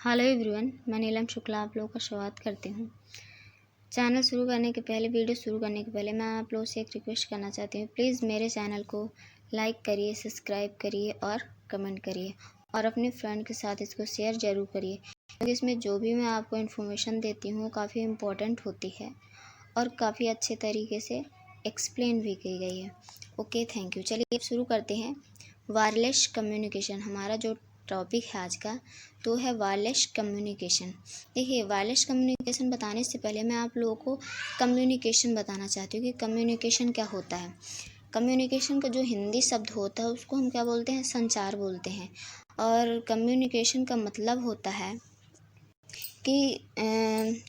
Hello everyone, मैं नीलम शुक्ला आप लोगों का स्वागत करती हूँ। वीडियो शुरू करने के पहले मैं आप लोगों से एक रिक्वेस्ट करना चाहती हूँ। प्लीज़ मेरे चैनल को लाइक करिए, सब्सक्राइब करिए और कमेंट करिए और अपने फ्रेंड के साथ इसको शेयर ज़रूर करिए, क्योंकि इसमें जो भी मैं आपको इन्फॉर्मेशन देती हूँ काफ़ी इम्पोर्टेंट होती है और काफ़ी अच्छे तरीके से एक्सप्लेन भी की गई है। Okay, thank you. चलिए अब शुरू करते हैं। वायरलेस कम्युनिकेशन हमारा जो टॉपिक है आज का, तो है वायरलेस कम्युनिकेशन। देखिए, वायरलेस कम्युनिकेशन बताने से पहले मैं आप लोगों को कम्युनिकेशन बताना चाहती हूँ कि कम्युनिकेशन क्या होता है। कम्युनिकेशन का जो हिंदी शब्द होता है उसको हम क्या बोलते हैं? संचार बोलते हैं। और कम्युनिकेशन का मतलब होता है कि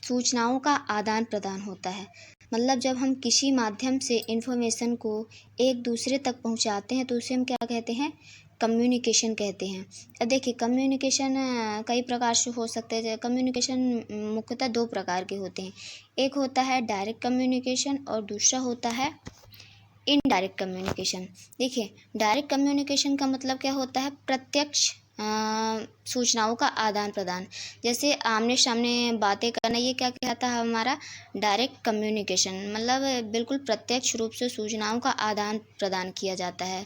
सूचनाओं का आदान प्रदान होता है। मतलब जब हम किसी माध्यम से इन्फॉर्मेशन को एक दूसरे तक पहुंचाते हैं तो उसे हम क्या कहते हैं? कम्युनिकेशन कहते हैं। अब देखिए, कम्युनिकेशन कई प्रकार से हो सकते हैं। कम्युनिकेशन मुख्यतः दो प्रकार के होते हैं। एक होता है डायरेक्ट कम्युनिकेशन और दूसरा होता है इनडायरेक्ट कम्युनिकेशन। देखिए, डायरेक्ट कम्युनिकेशन का मतलब क्या होता है? प्रत्यक्ष सूचनाओं का आदान प्रदान, जैसे आमने सामने बातें करना, ये क्या कहता है? हमारा डायरेक्ट कम्युनिकेशन। मतलब बिल्कुल प्रत्यक्ष रूप से सूचनाओं का आदान प्रदान किया जाता है।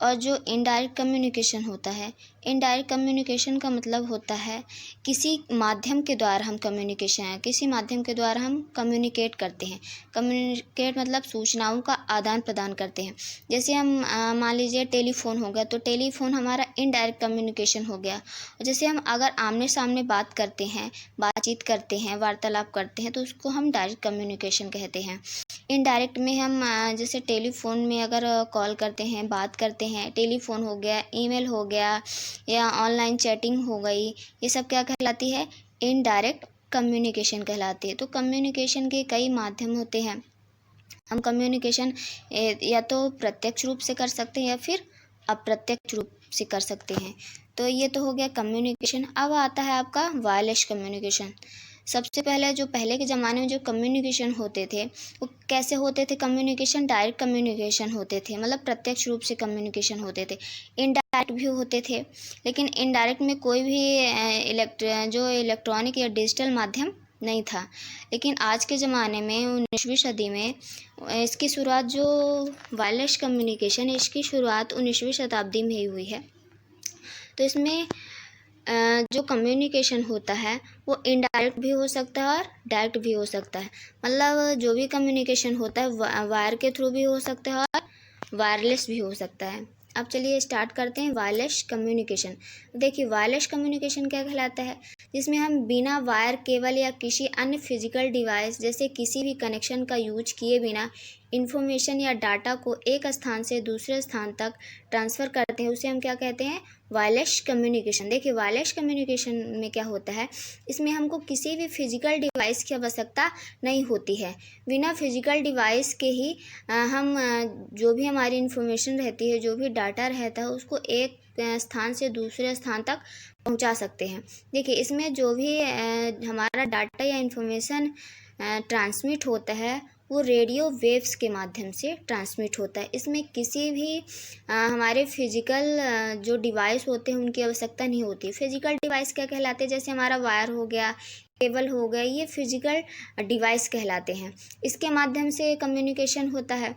और जो इनडायरेक्ट कम्युनिकेशन होता है, इनडायरेक्ट कम्युनिकेशन का मतलब होता है किसी माध्यम के द्वारा हम किसी माध्यम के द्वारा हम कम्युनिकेट करते हैं। कम्युनिकेट मतलब सूचनाओं का आदान प्रदान करते हैं। जैसे हम मान लीजिए टेलीफोन हो गया, तो टेलीफोन हमारा इनडायरेक्ट कम्युनिकेशन हो गया। जैसे हम अगर आमने सामने बातचीत करते हैं, वार्तालाप करते हैं, तो उसको हम डायरेक्ट कम्युनिकेशन कहते हैं। इनडायरेक्ट में हम जैसे टेलीफोन में अगर कॉल करते हैं, बात करते हैं, टेलीफोन हो गया, ईमेल हो गया या ऑनलाइन चैटिंग हो गई, ये सब क्या कहलाती है? इनडायरेक्ट कम्युनिकेशन कहलाती है। तो कम्युनिकेशन के कई माध्यम होते हैं। हम कम्युनिकेशन या तो प्रत्यक्ष रूप से कर सकते हैं या फिर अप्रत्यक्ष रूप से कर सकते हैं। तो ये तो हो गया कम्युनिकेशन। अब आता है आपका वायरलेस कम्युनिकेशन। सबसे पहले जो पहले के ज़माने में जो कम्युनिकेशन होते थे वो कैसे होते थे? कम्युनिकेशन डायरेक्ट कम्युनिकेशन होते थे, मतलब प्रत्यक्ष रूप से कम्युनिकेशन होते थे। इनडायरेक्ट भी होते थे, लेकिन इनडायरेक्ट में कोई भी इलेक्ट्रॉनिक या डिजिटल माध्यम नहीं था। लेकिन आज के ज़माने में 19वीं सदी में इसकी शुरुआत, जो वायरलेस कम्युनिकेशन है, इसकी शुरुआत 19वीं शताब्दी में ही हुई है। तो इसमें जो कम्युनिकेशन होता है वो इनडायरेक्ट भी हो सकता है और डायरेक्ट भी हो सकता है। मतलब जो भी कम्युनिकेशन होता है वायर के थ्रू भी हो सकता है और वायरलेस भी हो सकता है। अब चलिए स्टार्ट करते हैं वायरलेस कम्युनिकेशन। देखिए, वायरलेस कम्युनिकेशन क्या कहलाता है? जिसमें हम बिना वायर, केबल या किसी अन्य फिजिकल डिवाइस जैसे किसी भी कनेक्शन का यूज किए बिना इन्फॉर्मेशन या डाटा को एक स्थान से दूसरे स्थान तक ट्रांसफ़र करते हैं, उसे हम क्या कहते हैं? Wireless communication. देखिए, वायरलेस कम्युनिकेशन में क्या होता है, इसमें हमको किसी भी फिजिकल डिवाइस की आवश्यकता नहीं होती है। बिना फिजिकल डिवाइस के ही हम जो भी हमारी इन्फॉर्मेशन रहती है, जो भी डाटा रहता है, उसको एक स्थान से दूसरे स्थान तक पहुंचा सकते हैं। देखिए, इसमें जो भी हमारा डाटा या इन्फॉर्मेशन ट्रांसमिट होता है वो रेडियो वेव्स के माध्यम से ट्रांसमिट होता है। इसमें किसी भी हमारे फिजिकल जो डिवाइस होते हैं उनकी आवश्यकता नहीं होती। फिजिकल डिवाइस क्या कहलाते हैं? जैसे हमारा वायर हो गया, केबल हो गया, ये फिजिकल डिवाइस कहलाते हैं। इसके माध्यम से कम्युनिकेशन होता है।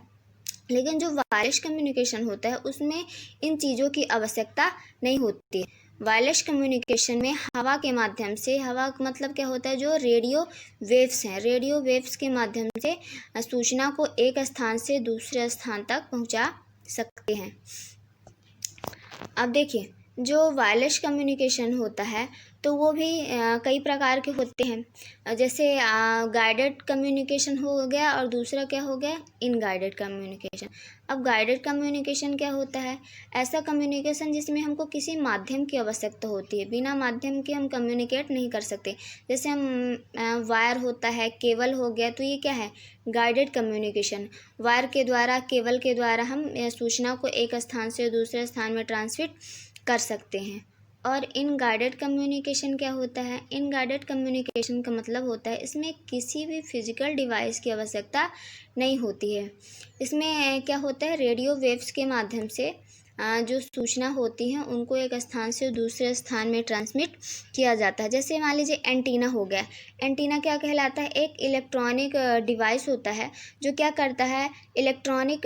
लेकिन जो वायरलेस कम्युनिकेशन होता है उसमें इन चीज़ों की आवश्यकता नहीं होती है। वायरलेस कम्युनिकेशन में हवा के माध्यम से, हवा का मतलब क्या होता है? जो रेडियो वेव्स हैं, रेडियो वेव्स के माध्यम से सूचना को एक स्थान से दूसरे स्थान तक पहुंचा सकते हैं। अब देखिए, जो वायरलेस कम्युनिकेशन होता है तो वो भी कई प्रकार के होते हैं। जैसे गाइडेड कम्युनिकेशन हो गया और दूसरा क्या हो गया? इनगाइडेड कम्युनिकेशन। अब गाइडेड कम्युनिकेशन क्या होता है? ऐसा कम्युनिकेशन जिसमें हमको किसी माध्यम की आवश्यकता होती है, बिना माध्यम के हम कम्युनिकेट नहीं कर सकते। जैसे हम वायर होता है, केबल हो गया, तो ये क्या है? Guided communication. वायर के द्वारा, केबल के द्वारा हम सूचना को एक स्थान से दूसरे स्थान में ट्रांसमिट कर सकते हैं। और इनगाइडेड कम्युनिकेशन क्या होता है? इनगाइडेड कम्युनिकेशन का मतलब होता है इसमें किसी भी फिजिकल डिवाइस की आवश्यकता नहीं होती है। इसमें क्या होता है? रेडियो वेव्स के माध्यम से जो सूचना होती हैं उनको एक स्थान से दूसरे स्थान में ट्रांसमिट किया जाता है। जैसे मान लीजिए एंटीना हो गया। एंटीना क्या कहलाता है? एक इलेक्ट्रॉनिक डिवाइस होता है जो क्या करता है, इलेक्ट्रॉनिक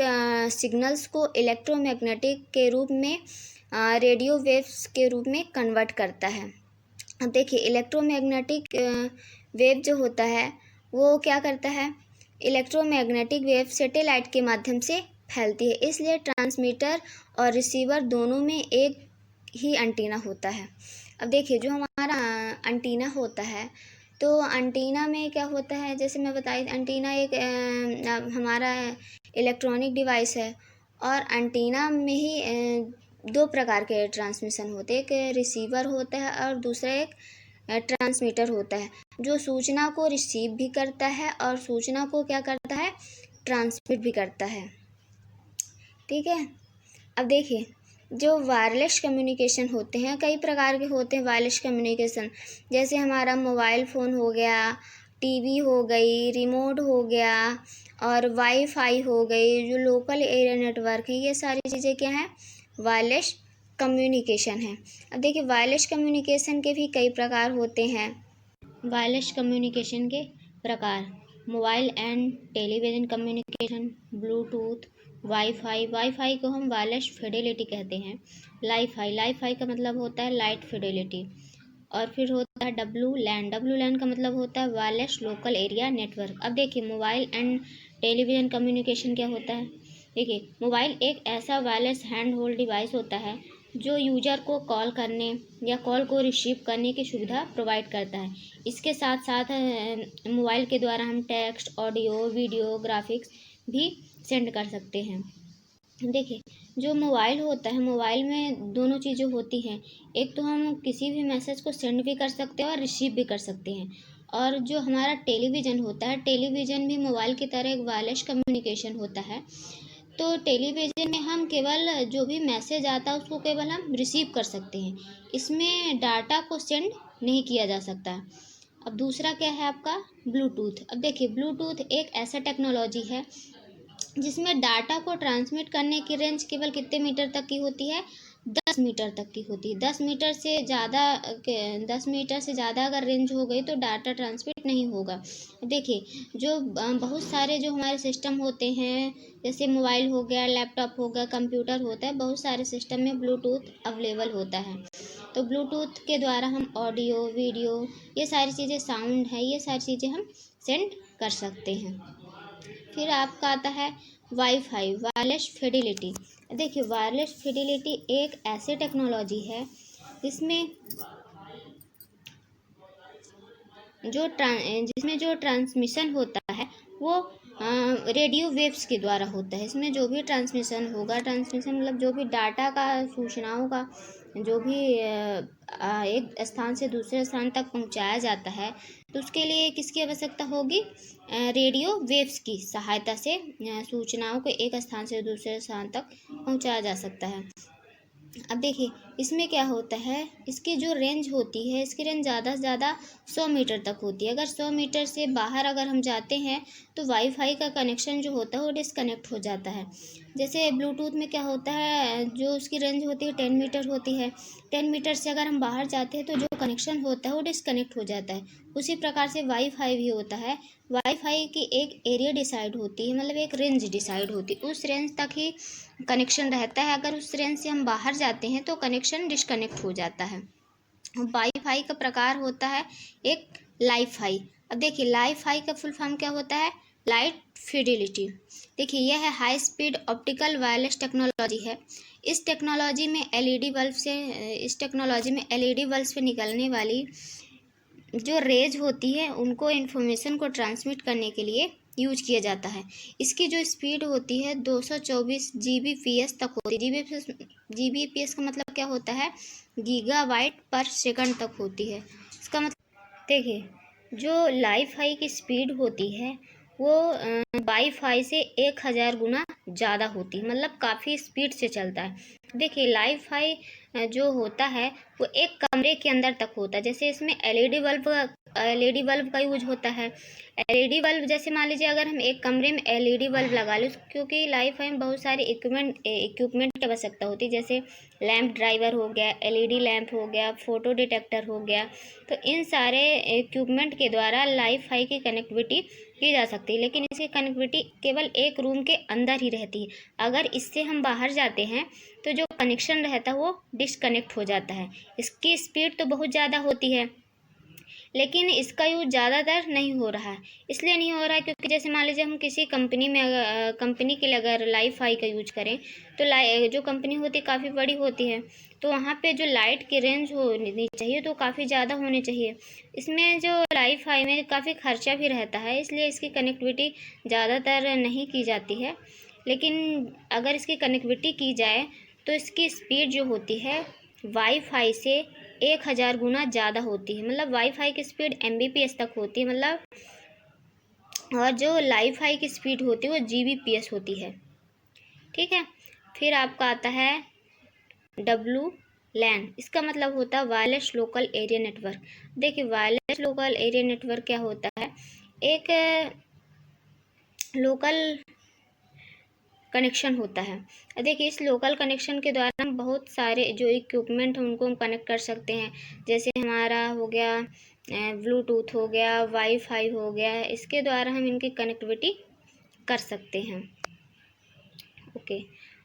सिग्नल्स को इलेक्ट्रोमैग्नेटिक के रूप में, रेडियो वेव्स के रूप में कन्वर्ट करता है। अब देखिए इलेक्ट्रोमैग्नेटिक वेव जो होता है वो क्या करता है, इलेक्ट्रोमैग्नेटिक वेव सैटेलाइट के माध्यम से फैलती है, इसलिए ट्रांसमीटर और रिसीवर दोनों में एक ही एंटीना होता है। अब देखिए जो हमारा एंटीना होता है, तो एंटीना में क्या होता है, जैसे मैं बताई, एंटीना एक हमारा इलेक्ट्रॉनिक डिवाइस है और एंटीना में ही दो प्रकार के ट्रांसमिशन होते हैं, एक रिसीवर होता है और दूसरा एक ट्रांसमीटर होता है, जो सूचना को रिसीव भी करता है और सूचना को क्या करता है, ट्रांसमिट भी करता है। ठीक है। अब देखिए जो वायरलेस कम्युनिकेशन होते हैं, कई प्रकार के होते हैं वायरलेस कम्युनिकेशन। जैसे हमारा मोबाइल फ़ोन हो गया, टीवी हो गई, रिमोट हो गया और वाईफाई हो गई, जो लोकल एरिया नेटवर्क है, ये सारी चीज़ें क्या हैं, वायरलेस कम्युनिकेशन है। अब देखिए वायरलेस कम्युनिकेशन के भी कई प्रकार होते हैं। वायरलेस कम्युनिकेशन के प्रकार: mobile and television communication, Bluetooth, wifi को हम वायरलेस फिडेलिटी कहते हैं। लाईफाई का मतलब होता है लाइट फिडेलिटी। और फिर होता है डब्लू लैन का मतलब होता है वायरलेस लोकल एरिया नेटवर्क। अब देखिए मोबाइल एंड टेलीविज़न कम्युनिकेशन क्या होता है। देखिए मोबाइल एक ऐसा वायरलेस हैंड होल्ड डिवाइस होता है जो यूजर को कॉल करने या कॉल को रिसीव करने की सुविधा प्रोवाइड करता है। इसके साथ साथ मोबाइल के द्वारा हम टेक्स्ट, ऑडियो, वीडियो, ग्राफिक्स भी सेंड कर सकते हैं। देखिए जो मोबाइल होता है, मोबाइल में दोनों चीज़ें होती हैं। एक तो हम किसी भी मैसेज को सेंड भी कर सकते हैं और रिसीव भी कर सकते हैं। और जो हमारा टेलीविज़न होता है, टेलीविज़न भी मोबाइल की तरह एक वायरलेस कम्युनिकेशन होता है। तो टेलीविज़न में हम केवल जो भी मैसेज आता है उसको केवल हम रिसीव कर सकते हैं, इसमें डाटा को सेंड नहीं किया जा सकता। अब दूसरा क्या है आपका, ब्लूटूथ। अब देखिए ब्लूटूथ एक ऐसा टेक्नोलॉजी है जिसमें डाटा को ट्रांसमिट करने की रेंज केवल कितने मीटर तक की होती है, 10 मीटर तक की होती है। 10 मीटर से ज़्यादा अगर रेंज हो गई तो डाटा ट्रांसमिट नहीं होगा। देखिए जो बहुत सारे जो हमारे सिस्टम होते हैं, जैसे मोबाइल हो गया, लैपटॉप हो गया, कंप्यूटर होता है, बहुत सारे सिस्टम में ब्लूटूथ अवेलेबल होता है। तो ब्लूटूथ के द्वारा हम ऑडियो, वीडियो, ये सारी चीज़ें, साउंड है, ये सारी चीज़ें हम सेंड कर सकते हैं। फिर आपका आता है वाईफाई, वायरलेस फिडेलिटी। देखिए वायरलेस फिडेलिटी एक ऐसी टेक्नोलॉजी है जिसमें जो ट्रांसमिशन होता है वो रेडियो वेव्स के द्वारा होता है। इसमें जो भी ट्रांसमिशन होगा, ट्रांसमिशन मतलब जो भी डाटा का, सूचनाओं का जो भी एक स्थान से दूसरे स्थान तक पहुंचाया जाता है, तो उसके लिए किसकी आवश्यकता होगी, रेडियो वेव्स की सहायता से सूचनाओं को एक स्थान से दूसरे स्थान तक पहुंचाया जा सकता है। अब देखिए इसमें क्या होता है, इसकी जो रेंज होती है, इसकी रेंज ज़्यादा से ज़्यादा 100 मीटर तक होती है। अगर 100 मीटर से बाहर अगर हम जाते हैं तो वाईफाई का कनेक्शन जो होता है वो डिसकनेक्ट हो जाता है। जैसे ब्लूटूथ में क्या होता है, जो उसकी रेंज होती है 10 मीटर होती है। 10 मीटर से अगर हम बाहर जाते हैं तो जो कनेक्शन होता है वो डिसकनेक्ट हो जाता है। उसी प्रकार से वाईफाई भी होता है। वाईफाई की एक एरिया डिसाइड होती है, मतलब एक रेंज डिसाइड होती है, उस रेंज तक ही कनेक्शन रहता है। अगर उस रेंज से हम बाहर जाते हैं तो कनेक्शन डिस्कनेक्ट हो जाता है। वाईफाई का प्रकार होता है एक लाइफाई। अब देखिए लाइफाई का फुल फॉर्म क्या होता है, लाइट फिडेलिटी। देखिए यह है high speed optical wireless technology है। इस टेक्नोलॉजी में एलईडी बल्ब से निकलने वाली जो रेज होती है उनको इन्फॉर्मेशन को ट्रांसमिट करने के लिए यूज किया जाता है। इसकी जो स्पीड होती है 224 जीबीपीएस तक होती है। जीबीपीएस का मतलब क्या होता है, गीगाबाइट पर सेकंड तक होती है। इसका मतलब देखिए जो लाइफाई की स्पीड होती है वो वाईफाई से 1000 गुना ज़्यादा होती है, मतलब काफ़ी स्पीड से चलता है। देखिए लाइफाई जो होता है वो एक कमरे के अंदर तक होता है। जैसे इसमें एलईडी बल्ब एलईडी बल्ब का यूज होता है। एलईडी बल्ब जैसे मान लीजिए अगर हम एक कमरे में एलईडी बल्ब लगा लें, क्योंकि लाइफ में बहुत सारे इक्विपमेंट की आवश्यकता होती है, जैसे लैंप ड्राइवर हो गया, एलईडी लैंप हो गया, फोटो डिटेक्टर हो गया। तो इन सारे इक्विपमेंट के द्वारा वाईफाई की कनेक्टिविटी की जा सकती है, लेकिन इसकी कनेक्टिविटी केवल एक रूम के अंदर ही रहती है। अगर इससे हम बाहर जाते हैं तो जो कनेक्शन रहता है वो डिस्कनेक्ट हो जाता है। इसकी स्पीड तो बहुत ज़्यादा होती है, लेकिन इसका यूज़ ज़्यादातर नहीं हो रहा है। इसलिए नहीं हो रहा है क्योंकि जैसे मान लीजिए हम किसी कंपनी में कंपनी के लिए अगर वाईफाई का यूज करें तो जो कंपनी होती है काफ़ी बड़ी होती है, तो वहाँ पे जो लाइट की रेंज होनी चाहिए तो काफ़ी ज़्यादा होनी चाहिए। इसमें जो वाईफाई में काफ़ी खर्चा भी रहता है, इसलिए इसकी कनेक्टिविटी ज़्यादातर नहीं की जाती है। लेकिन अगर इसकी कनेक्टिविटी की जाए तो इसकी स्पीड जो होती है वाईफाई से 1000 गुना ज़्यादा होती है। मतलब वाईफाई की स्पीड mbps तक होती है, मतलब, और जो वाईफाई की स्पीड होती है वो gbps होती है। ठीक है। फिर आपका आता है WLAN। इसका मतलब होता है वायरलेस लोकल एरिया नेटवर्क। देखिए वायरलेस लोकल एरिया नेटवर्क क्या होता है, एक लोकल कनेक्शन होता है। देखिए इस लोकल कनेक्शन के द्वारा हम बहुत सारे जो इक्विपमेंट हैं उनको हम कनेक्ट कर सकते हैं। जैसे हमारा हो गया ब्लूटूथ हो गया, वाईफाई हो गया, इसके द्वारा हम इनकी कनेक्टिविटी कर सकते हैं। ओके,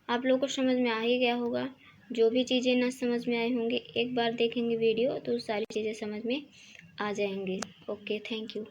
आप लोगों को समझ में आ ही गया होगा। जो भी चीज़ें ना समझ में आई होंगी एक बार देखेंगे वीडियो तो सारी चीज़ें समझ में आ जाएंगी। Okay, thank you.